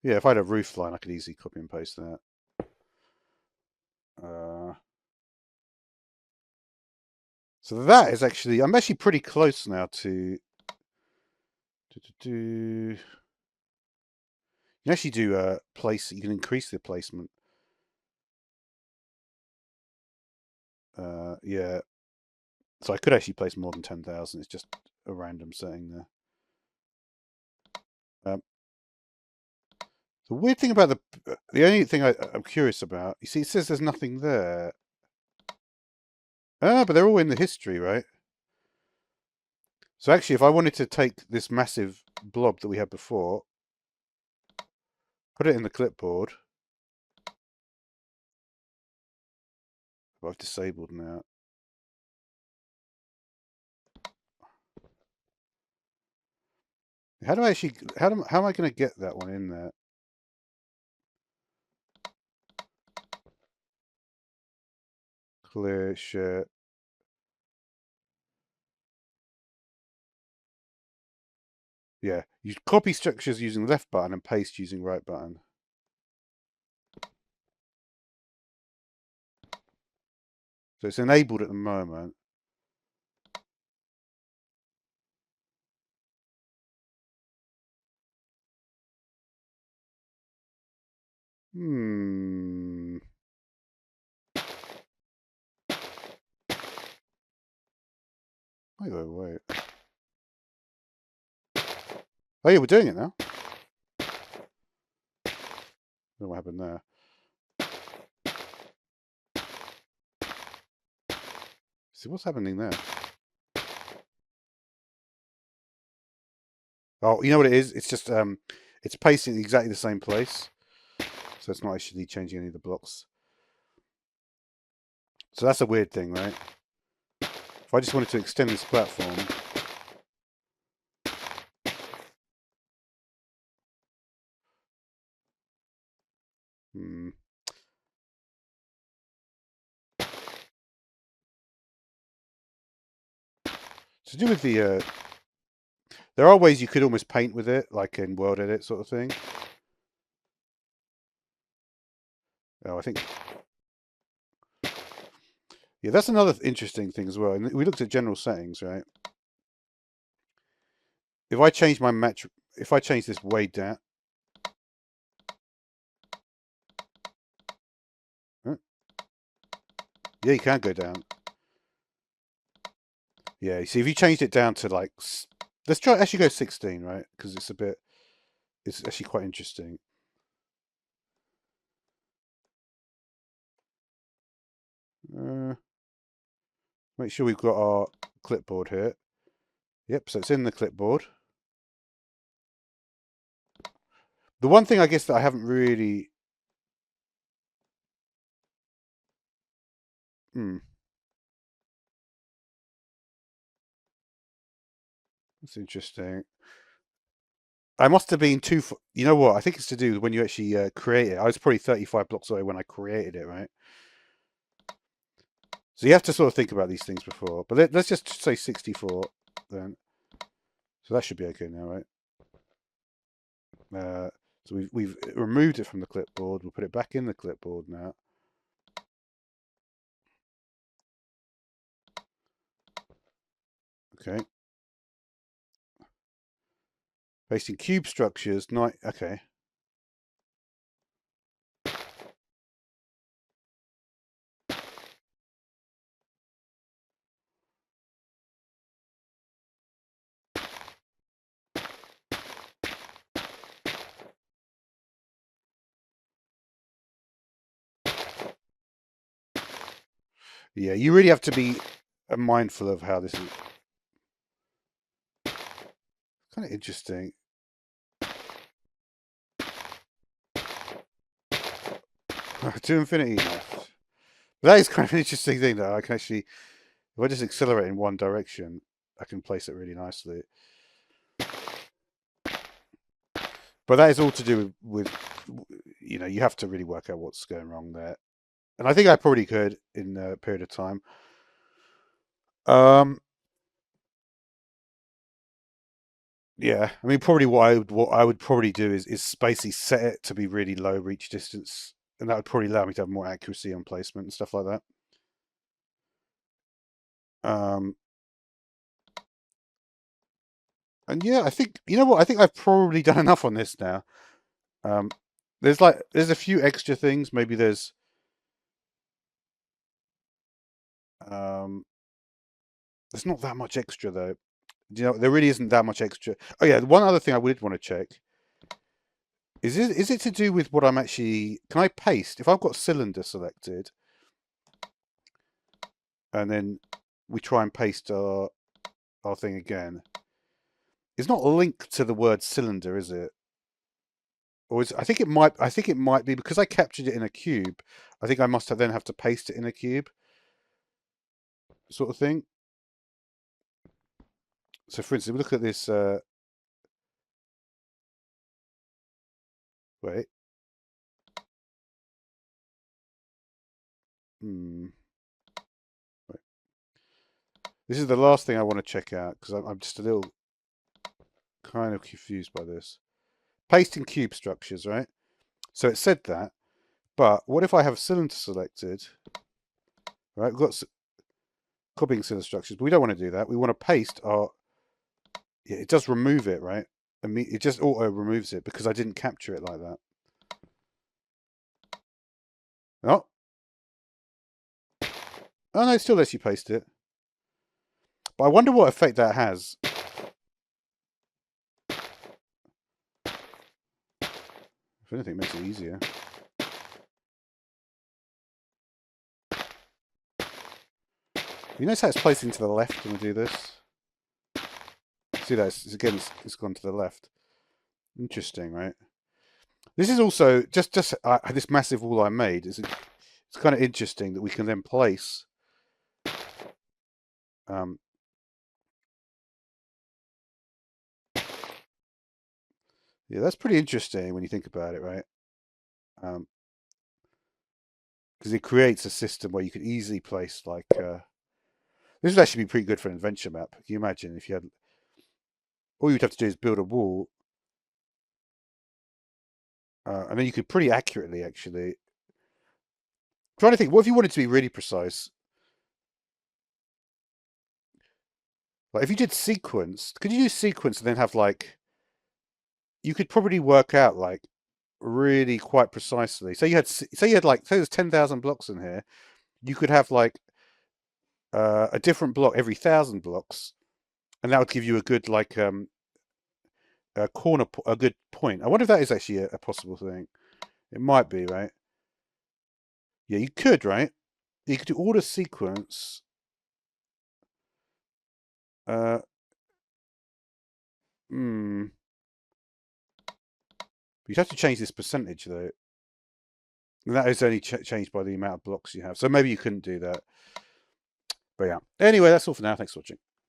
Yeah, if I had a roof line, I could easily copy and paste that. So that is actually, I'm actually pretty close now to. You can actually do place. You can increase the placement. Yeah. So I could actually place more than 10,000. It's just a random setting there. The weird thing about the only thing I'm curious about, you see, it says there's nothing there. Ah, but they're all in the history, right? So actually, if I wanted to take this massive blob that we had before, put it in the clipboard. I've disabled now. How do I actually? How am I going to get that one in there? Clear share. Yeah, you copy structures using left button and paste using right button. So it's enabled at the moment. Hmm. Wait. Oh yeah, we're doing it now. I don't know what happened there. See what's happening there. Oh, you know what it is? It's just it's pasting exactly the same place, so it's not actually changing any of the blocks. So that's a weird thing, right? If I just wanted to extend this platform, hmm. To do with the, there are ways you could almost paint with it, like in World Edit sort of thing. Oh, I think, yeah, that's another interesting thing as well. And we looked at general settings, right? If I change my match, if I change this way down, yeah, you can go down. Yeah, you see, if you changed it down to like, let's try actually go 16, right? Because it's a bit, it's actually quite interesting. Make sure we've got our clipboard here. Yep, so it's in the clipboard. The one thing I guess that I haven't really... That's interesting. I must have been too... You know what? I think it's to do with when you actually create it. I was probably 35 blocks away when I created it, right? So you have to sort of think about these things before. But let's just say 64 then. So that should be okay now, right? So we've removed it from the clipboard. We'll put it back in the clipboard now. Okay. Pasting cube structures. Okay. Yeah, you really have to be mindful of how this is. Kind of interesting. To infinity left. That is kind of an interesting thing, though. I can actually, if I just accelerate in one direction, I can place it really nicely. But that is all to do with you know, you have to really work out what's going wrong there. And I think I probably could in a period of time. Um, Yeah, I mean, probably what I would probably do is basically set it to be really low reach distance, and that would probably allow me to have more accuracy on placement and stuff like that. And yeah, I think you know what? I think I've probably done enough on this now. Um, there's a few extra things. Maybe there's um, there's not that much extra though. You know, there really isn't that much extra. Oh yeah, one other thing I would want to check is it to do with what I'm actually? Can I paste if I've got cylinder selected, and then we try and paste our thing again? It's not linked to the word cylinder, is it? Or is, I think it might. I think it might be because I captured it in a cube. I think I must have then have to paste it in a cube, sort of thing. So, for instance, we look at this. Wait. Hmm. Wait. This is the last thing I want to check out because I'm just a little kind of confused by this. Pasting cube structures, right? So it said that, but what if I have cylinder selected? Right, we've got copying cylinder structures, but we don't want to do that. We want to paste our. Yeah, it does remove it, right? It just auto removes it because I didn't capture it like that. Oh, oh no, it still lets you paste it. But I wonder what effect that has. If anything, it makes it easier. You notice how it's placing to the left when we do this? See that? It's gone to the left. Interesting, right? This is also just this massive wall I made. It's kind of interesting that we can then place. Yeah, that's pretty interesting when you think about it, right? Because it creates a system where you could easily place like. This would actually be pretty good for an adventure map. Can you imagine if you had? All you'd have to do is build a wall, and then you could pretty accurately actually. I'm trying to think, what if you wanted to be really precise? Like if you did sequence, could you do sequence and then have like? You could probably work out like really quite precisely. Say you had like say there's 10,000 blocks in here. You could have like a different block every 1,000 blocks, and that would give you a good like a good point. I wonder if that is actually a possible thing. It might be, right? Yeah, you could, right? You could do order sequence. Uh, hmm. You'd have to change this percentage though. And that is only changed by the amount of blocks you have. So maybe you couldn't do that. But yeah. Anyway, that's all for now. Thanks for watching.